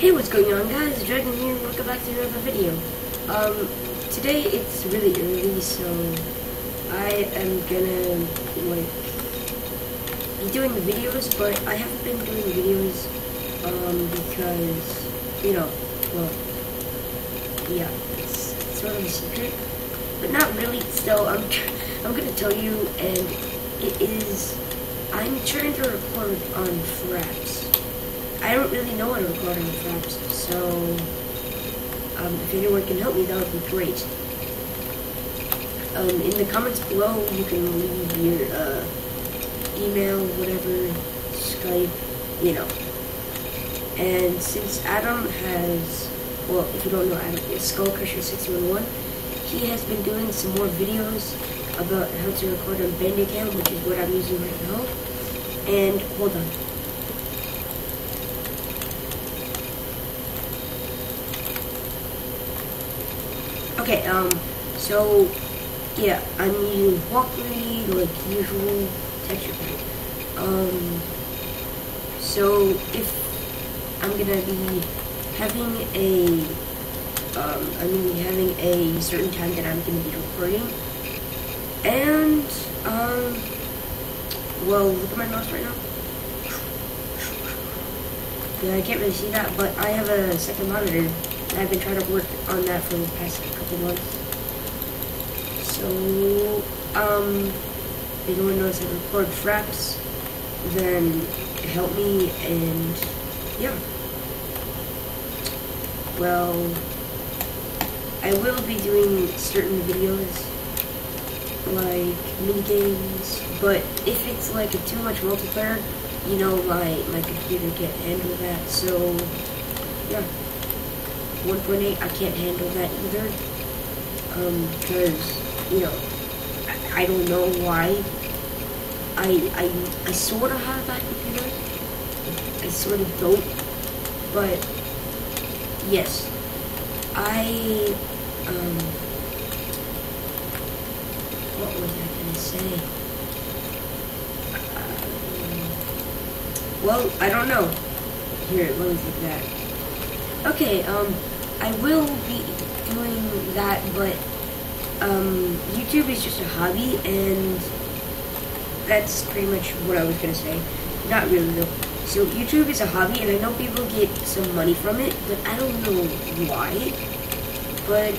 Hey, what's going on, guys? Dragon here, and welcome back to another video. Today it's really early, so I am gonna, be doing the videos, but I haven't been doing videos, because, it's sort of a secret, but not really. Still, I'm gonna tell you, and it is, I'm trying to record on Fraps. I don't really know how to record on Fraps, so if anyone can help me, that would be great. In the comments below, you can leave your email, whatever, Skype, And since Adam has, well, if you don't know Adam, it's Skullcrusher611, he has been doing some more videos about how to record on Bandicam, which is what I'm using right now. And hold on. Okay, so, yeah, I'm using Walkly, like usual texture pack. So, if I'm gonna be having a certain time that I'm gonna be recording, and, well, look at my mouse right now. Yeah, I can't really see that, but I have a second monitor. I've been trying to work on that for the past couple months. So, if anyone knows how to record Fraps, then help me, and yeah. Well, I will be doing certain videos, like mini games, but if it's like a too much multiplayer, my computer can't handle that, so yeah. 1.8, I can't handle that either, because, I don't know why. I sort of have that computer, I sort of don't, but, yes, what was I gonna say? Well, I don't know. Here, let me think that. Okay, I will be doing that, but, YouTube is just a hobby, and that's pretty much what I was gonna say. Not really, though. So, YouTube is a hobby, and I know people get some money from it, but I don't know why. But,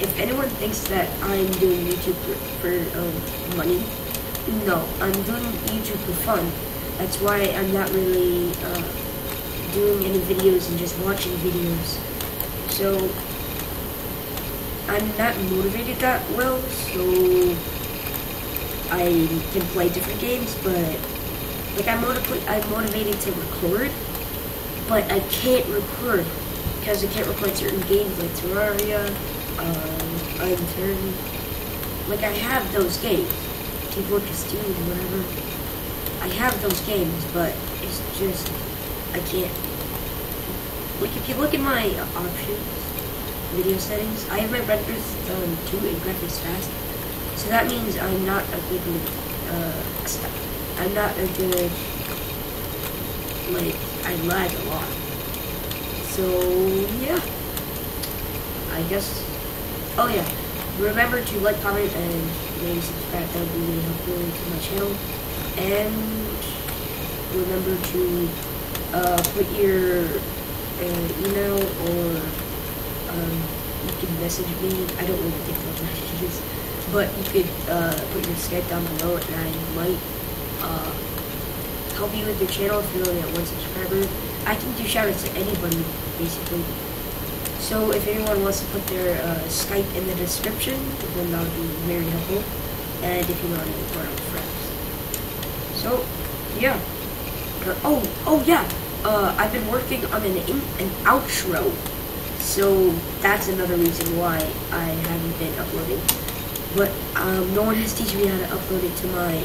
if anyone thinks that I'm doing YouTube for money, no, I'm doing YouTube for fun. That's why I'm not really, doing any videos and just watching videos. So I'm not motivated that well, so I can play different games, but like I'm motivated to record, but I can't record because I can't record certain games like Terraria, Unturned. Like I have those games, Team Fortress 2 or whatever. I have those games, but it's just I can't. Like if you look at my options, video settings, I have my renders 2 and graphics fast. So that means I'm not a good, I lag a lot. So yeah, I guess. Oh yeah, remember to like, comment, and maybe subscribe. That would be really helpful to my channel. And remember to put your email, or you can message me. I don't really think those messages, but you could put your Skype down below, and I might help you with your channel if you're only at 1 subscriber. I can do shoutouts to anybody, basically. So if anyone wants to put their Skype in the description, then that would be very helpful. And if you want to record on Fraps. So yeah. Oh yeah. I've been working on an outro, so that's another reason why I haven't been uploading. But no one has teach me how to upload it to my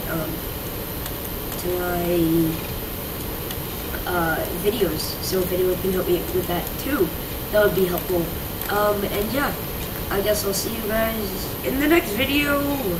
videos. So if anyone can help me with that too, that would be helpful. And yeah, I guess I'll see you guys in the next video.